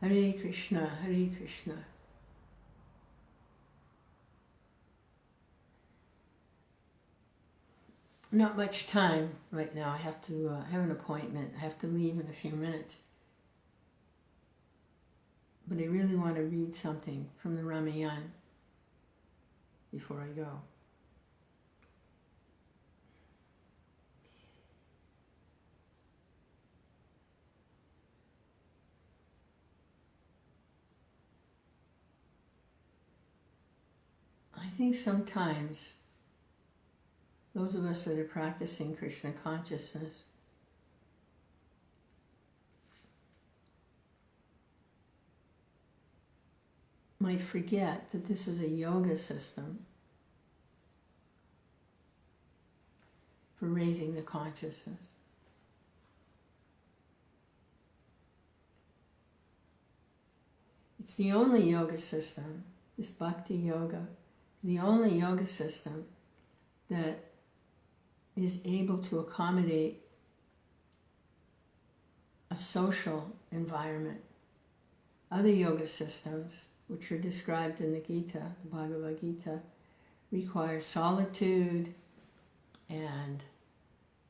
Hare Krishna, Hare Krishna. Not much time right now. I have to have an appointment. I have to leave in a few minutes. But I really want to read something from the Ramayana before I go. I think sometimes those of us that are practicing Krishna consciousness might forget that this is a yoga system for raising the consciousness. It's the only yoga system, this bhakti yoga, the only yoga system that is able to accommodate a social environment. Other yoga systems, which are described in the Gita, the Bhagavad Gita, require solitude and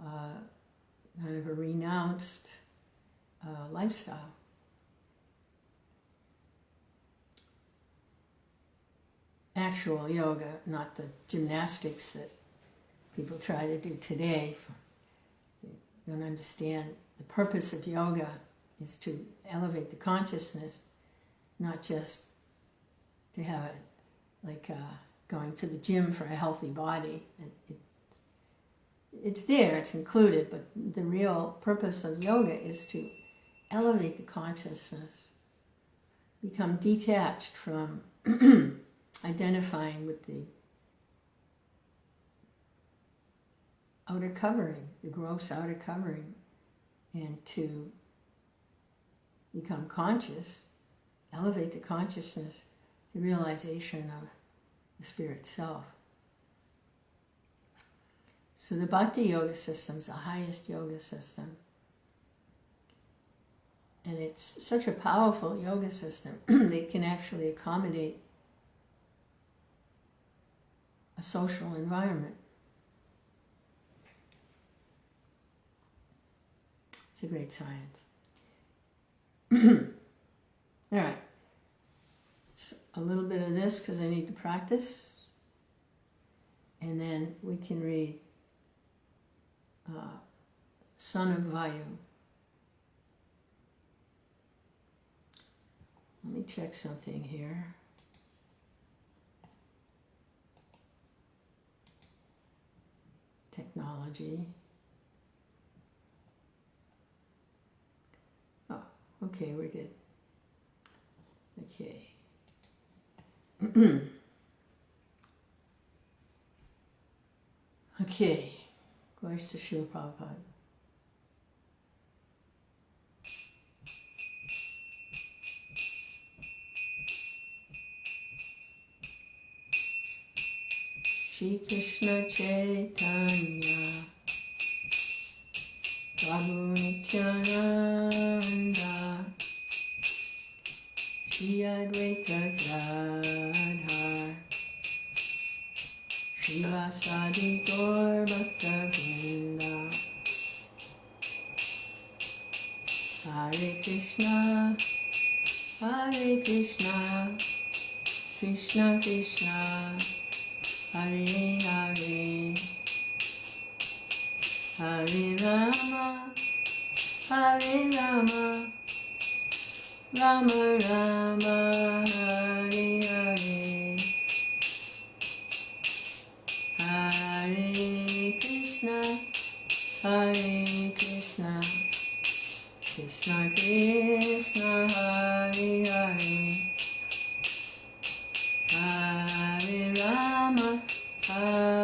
kind of a renounced lifestyle. Actual yoga, not the gymnastics that people try to do today. They don't understand the purpose of yoga is to elevate the consciousness, not just to have it like going to the gym for a healthy body. It's there, it's included, but the real purpose of yoga is to elevate the consciousness, become detached from identifying with the outer covering, the gross outer covering, and to become conscious, elevate the consciousness to realization of the spirit self. So the Bhakti Yoga system is the highest yoga system. And it's such a powerful yoga system that it can actually accommodate a social environment. It's a great science. All right. So a little bit of this because I need to practice. And then we can read Son of Vayu. Let me check something here. Technology. Oh, okay, we're good. Okay. Okay. Glories to Srila Prabhupada. Shri Krishna Chaitanya Prabhu Nityananda Shri Advaita Gadadhar Shri Vasadi Gaur Bhakta Vrinda Hare Krishna Krishna Krishna Hare Hare Hare Rama Rama Rama Hare Hare Hare Krishna Krishna Krishna Hare Hare Hare Rama Rama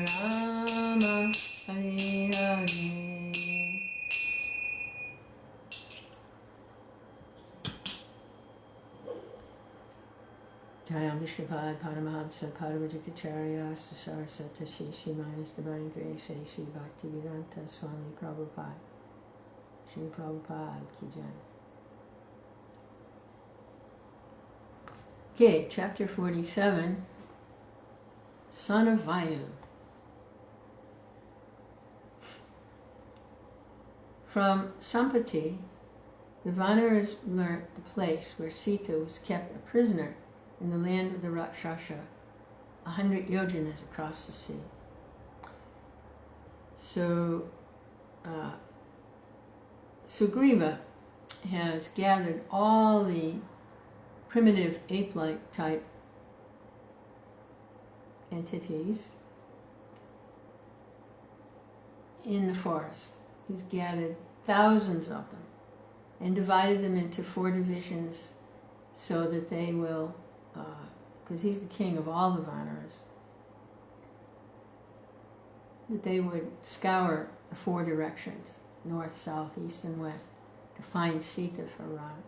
Rama Hare Hare. Jayam Vishnupad Paramahamsa Paravajakacharya Sarasata Shri Minus Divine Grace A.C. Bhaktivedanta Swami Prabhupada. Shri Prabhupada Ki Jai. Okay, chapter 47, Son of Vayu. From Sampati, the Vanaras learnt the place where Sita was kept a prisoner in the land of the Rakshasa, 100 yojanas across the sea. So, Sugriva has gathered all the primitive ape-like type entities in the forest. He's gathered thousands of them and divided them into 4 divisions so that they will, because he's the king of all the Vanaras, that they would scour the 4 directions, north, south, east, and west, to find Sita for Ram.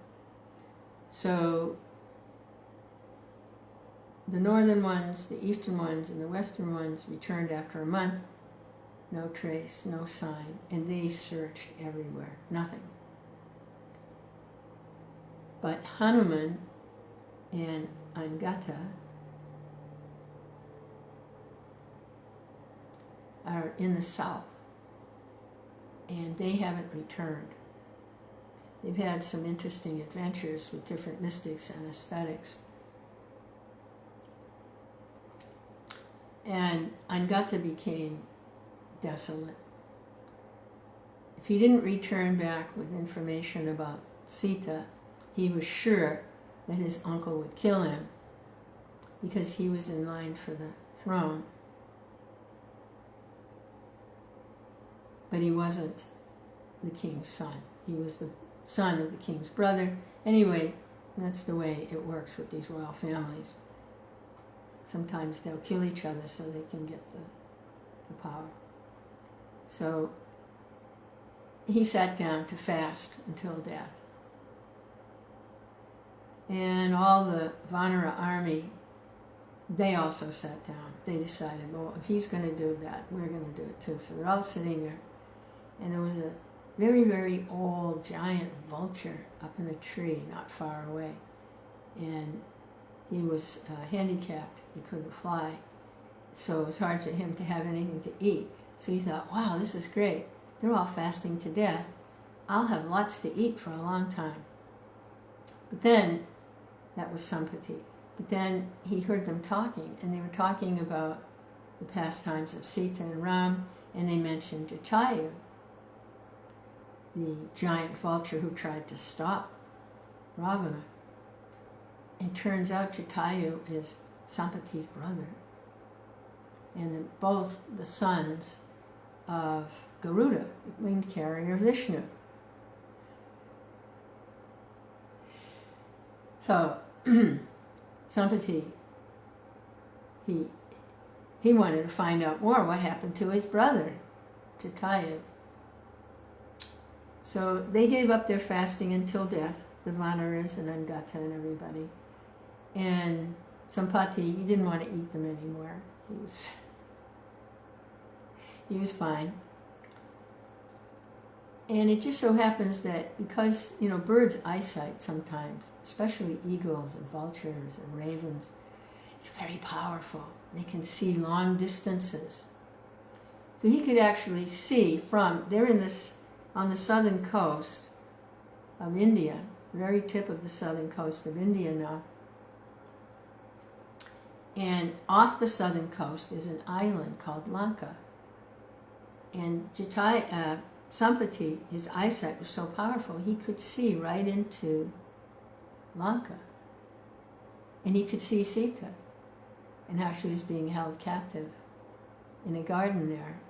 So the northern ones, the eastern ones, and the western ones returned after a month. No trace, no sign, and they searched everywhere. Nothing. But Hanuman and Angata are in the south, and they haven't returned. They've had some interesting adventures with different mystics and ascetics. And Angata became desolate. If he didn't return back with information about Sita, he was sure that his uncle would kill him because he was in line for the throne. But he wasn't the king's son. He was the son of the king's brother. Anyway, that's the way it works with these royal families. Sometimes they'll kill each other so they can get the power. So he sat down to fast until death. And all the Vanara army, they also sat down. They decided, well, if he's going to do that, we're going to do it too. So they're all sitting there. And there was a very, very old giant vulture up in a tree not far away. And he was handicapped. He couldn't fly. So it was hard for him to have anything to eat. So he thought, wow, this is great. They're all fasting to death. I'll have lots to eat for a long time. But then, that was Sampati. But then he heard them talking, and they were talking about the pastimes of Sita and Ram, and they mentioned Jatayu, the giant vulture who tried to stop Ravana. And turns out Jatayu is Sampati's brother, and both the sons of Garuda, the winged carrier of Vishnu. So, Sampati, he wanted to find out more what happened to his brother, Jatayu. So they gave up their fasting until death, the Vanaras and Angata and everybody. And Sampati, he didn't want to eat them anymore. He was fine. And it just so happens that because, birds' eyesight sometimes, especially eagles and vultures and ravens, it's very powerful. They can see long distances. So he could actually see they're on the southern coast of India, very tip of the southern coast of India now. And off the southern coast is an island called Lanka. And Sampati, his eyesight was so powerful, he could see right into Lanka. And he could see Sita and how she was being held captive in a garden there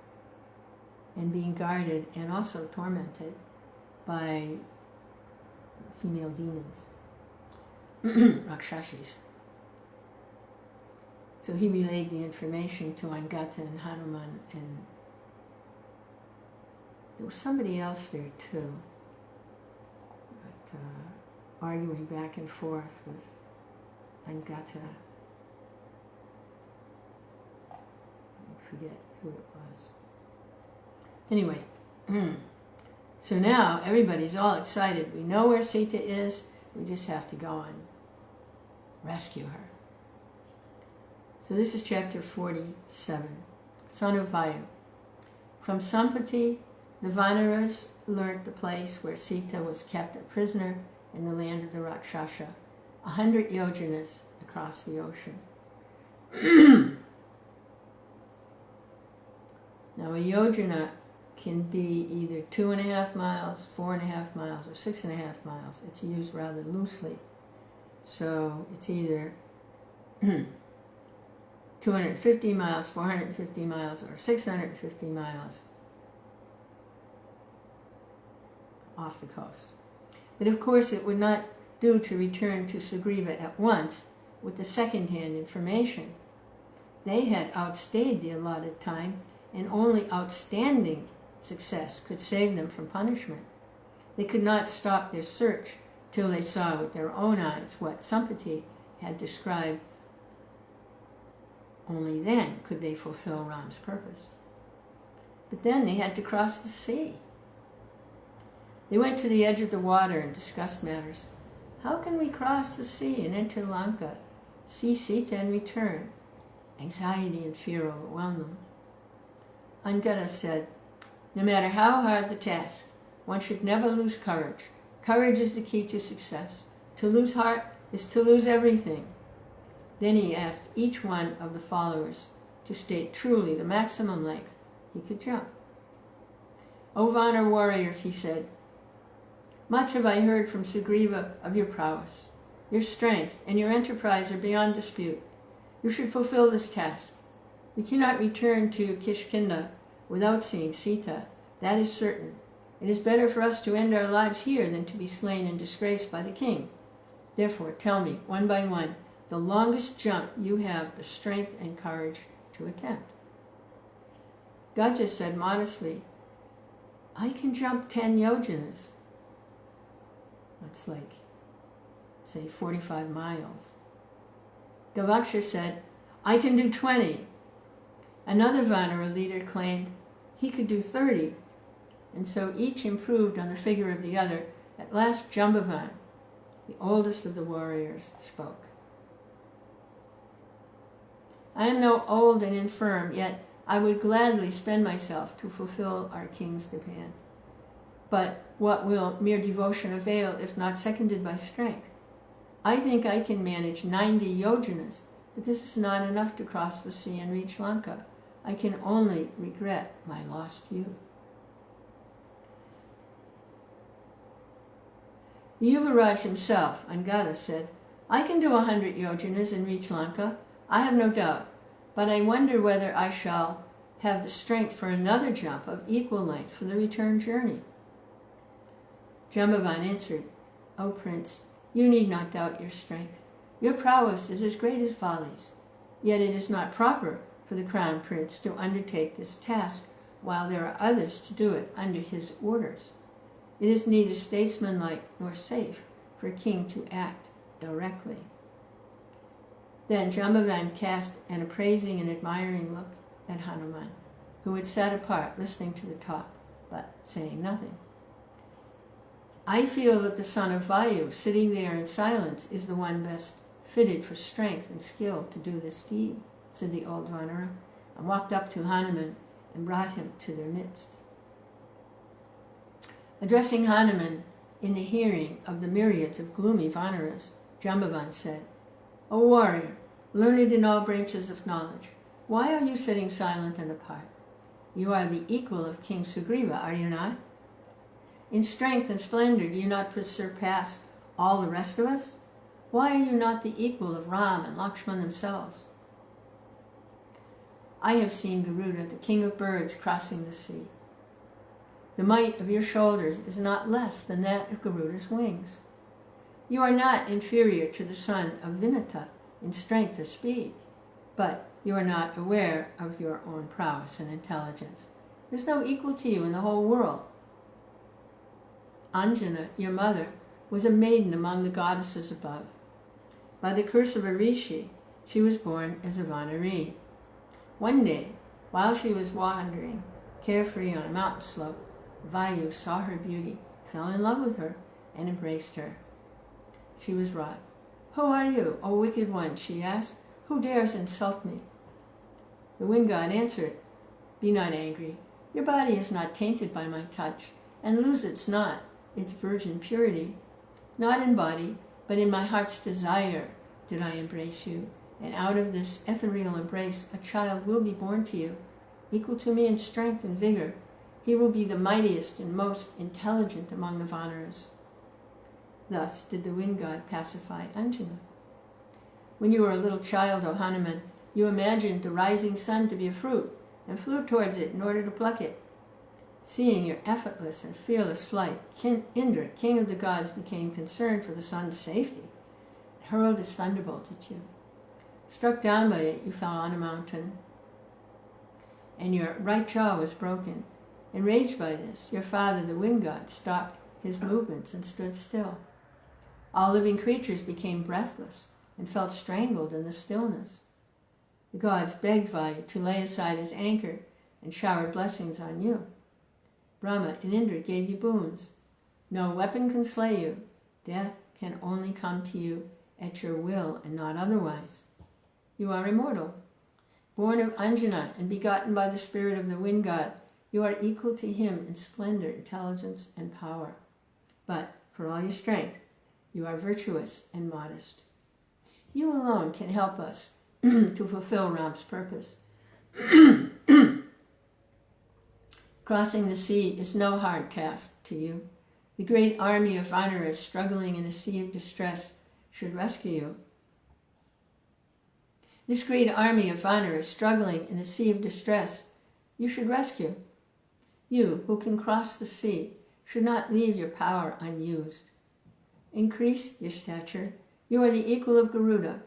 and being guarded and also tormented by female demons, Rakshashis. So he relayed the information to Angata and Hanuman, and there was somebody else there too, but, arguing back and forth with Angata. I forget who it was. Anyway, So now everybody's all excited. We know where Sita is. We just have to go and rescue her. So this is chapter 47. Son of Vayu. From Sampati, the Vanaras learnt the place where Sita was kept a prisoner in the land of the Rakshasa, 100 yojanas across the ocean. Now a yojana can be either 2.5 miles, 4.5 miles, or 6.5 miles. It's used rather loosely. So it's either 250 miles, 450 miles, or 650 miles off the coast. But of course it would not do to return to Sugriva at once with the second-hand information. They had outstayed the allotted time, and only outstanding success could save them from punishment. They could not stop their search till they saw with their own eyes what Sampati had described. Only then could they fulfill Ram's purpose. But then they had to cross the sea. They went to the edge of the water and discussed matters. How can we cross the sea and enter Lanka, see Sita and return? Anxiety and fear overwhelmed them. Angada said, no matter how hard the task, one should never lose courage. Courage is the key to success. To lose heart is to lose everything. Then he asked each one of the followers to state truly the maximum length he could jump. O Vanar warriors, he said, much have I heard from Sugriva of your prowess. Your strength and your enterprise are beyond dispute. You should fulfill this task. We cannot return to Kishkinda without seeing Sita. That is certain. It is better for us to end our lives here than to be slain in disgrace by the king. Therefore, tell me, one by one, the longest jump you have the strength and courage to attempt. Gaja said modestly, I can jump 10 yojanas. That's like, say, 45 miles. Gavaksha said, I can do 20. Another Vanara leader claimed he could do 30. And so each improved on the figure of the other. At last Jambavan, the oldest of the warriors, spoke. I am now old and infirm, yet I would gladly spend myself to fulfill our king's demand. But what will mere devotion avail if not seconded by strength? I think I can manage 90 yojanas, but this is not enough to cross the sea and reach Lanka. I can only regret my lost youth. Yuvaraj himself, Angada, said, I can do 100 yojanas and reach Lanka. I have no doubt, but I wonder whether I shall have the strength for another jump of equal length for the return journey. Jambavan answered, O Prince, you need not doubt your strength. Your prowess is as great as Vali's, yet it is not proper for the crown prince to undertake this task while there are others to do it under his orders. It is neither statesmanlike nor safe for a king to act directly. Then Jambavan cast an appraising and admiring look at Hanuman, who had sat apart listening to the talk, but saying nothing. I feel that the son of Vayu, sitting there in silence, is the one best fitted for strength and skill to do this deed, said the old Vanara, and walked up to Hanuman and brought him to their midst. Addressing Hanuman in the hearing of the myriads of gloomy Vanaras, Jambavan said, O warrior, learned in all branches of knowledge, why are you sitting silent and apart? You are the equal of King Sugriva, are you not? In strength and splendor, do you not surpass all the rest of us? Why are you not the equal of Ram and Lakshman themselves? I have seen Garuda, the king of birds, crossing the sea. The might of your shoulders is not less than that of Garuda's wings. You are not inferior to the son of Vinata in strength or speed, but you are not aware of your own prowess and intelligence. There's no equal to you in the whole world. Anjana, your mother, was a maiden among the goddesses above. By the curse of a rishi, she was born as a Vanari. One day, while she was wandering carefree on a mountain slope, Vayu saw her beauty, fell in love with her, and embraced her. She was wroth. "Who are you, O wicked one?" she asked. "Who dares insult me?" The wind god answered, "Be not angry. Your body is not tainted by my touch, and loseth not its virgin purity. Not in body, but in my heart's desire did I embrace you, and out of this ethereal embrace a child will be born to you, equal to me in strength and vigor. He will be the mightiest and most intelligent among the Vanaras." Thus did the wind god pacify Anjana. When you were a little child, O Hanuman, you imagined the rising sun to be a fruit, and flew towards it in order to pluck it. Seeing your effortless and fearless flight, Indra, king of the gods, became concerned for the sun's safety, and hurled his thunderbolt at you. Struck down by it, you fell on a mountain, and your right jaw was broken. Enraged by this, your father, the wind god, stopped his movements and stood still. All living creatures became breathless and felt strangled in the stillness. The gods begged Vayu to lay aside his anchor and showered blessings on you. Brahma and Indra gave you boons. No weapon can slay you. Death can only come to you at your will and not otherwise. You are immortal. Born of Anjana and begotten by the spirit of the wind god, you are equal to him in splendor, intelligence, and power. But for all your strength, you are virtuous and modest. You alone can help us to fulfill Ram's purpose. Crossing the sea is no hard task to you. The great army of Vanaras struggling in a sea of distress should rescue you. This great army of Vanaras struggling in a sea of distress, you should rescue. You, who can cross the sea, should not leave your power unused. Increase your stature. You are the equal of Garuda.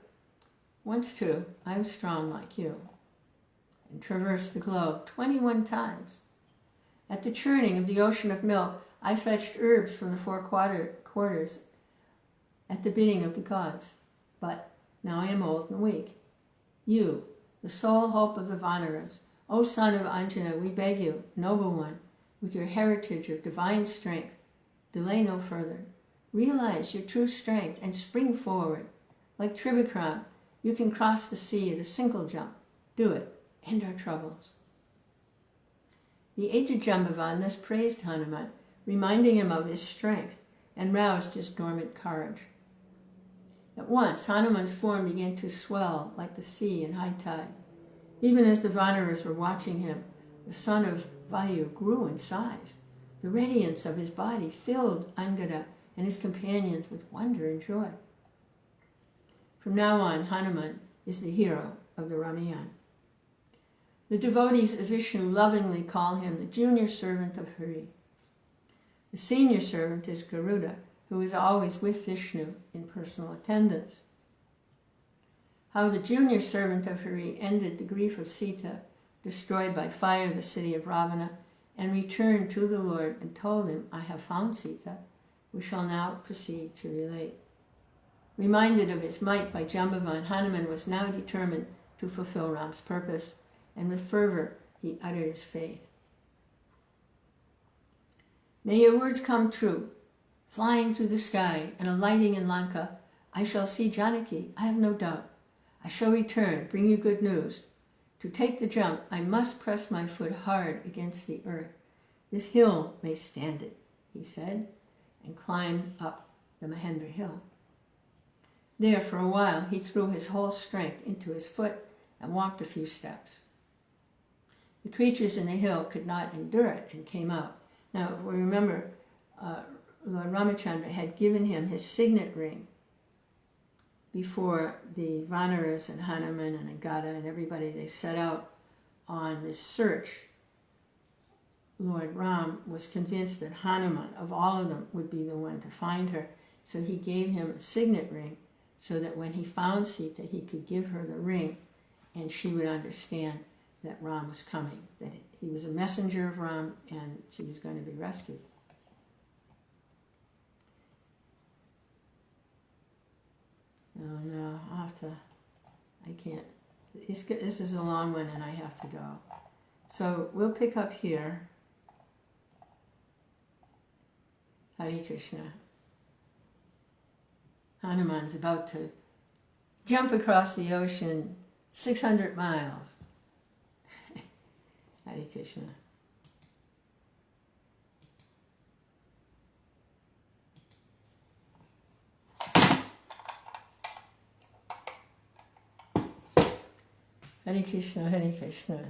Once too, I was strong like you, and traversed the globe 21 times. At the churning of the ocean of milk, I fetched herbs from the four quarters at the bidding of the gods. But now I am old and weak. You, the sole hope of the Vanaras, O son of Anjana, we beg you, noble one, with your heritage of divine strength, delay no further. Realize your true strength and spring forward. Like Tribikram, you can cross the sea at a single jump. Do it. End our troubles. The aged Jambavan thus praised Hanuman, reminding him of his strength, and roused his dormant courage. At once, Hanuman's form began to swell like the sea in high tide. Even as the Vanaras were watching him, the son of Vayu grew in size. The radiance of his body filled Angada and his companions with wonder and joy. From now on, Hanuman is the hero of the Ramayana. The devotees of Vishnu lovingly call him the junior servant of Hari. The senior servant is Garuda, who is always with Vishnu in personal attendance. How the junior servant of Hari ended the grief of Sita, destroyed by fire the city of Ravana, and returned to the Lord and told him, "I have found Sita," we shall now proceed to relate. Reminded of his might by Jambavan, Hanuman was now determined to fulfill Ram's purpose, and with fervor he uttered his faith. May your words come true. Flying through the sky and alighting in Lanka, I shall see Janaki, I have no doubt. I shall return, bring you good news. To take the jump, I must press my foot hard against the earth. This hill may stand it, he said, and climbed up the Mahendra hill. There, for a while, he threw his whole strength into his foot and walked a few steps. The creatures in the hill could not endure it and came out. Now, we remember Lord Ramachandra had given him his signet ring before the Vanaras and Hanuman and Angada and everybody, they set out on this search. Lord Ram was convinced that Hanuman, of all of them, would be the one to find her. So he gave him a signet ring so that when he found Sita, he could give her the ring and she would understand that Ram was coming, that he was a messenger of Ram and she was going to be rescued. Oh no, I can't. This is a long one and I have to go. So we'll pick up here Hare Krishna. Hanuman's about to jump across the ocean 600 miles. Hare Krishna. Hare Krishna, Hare Krishna.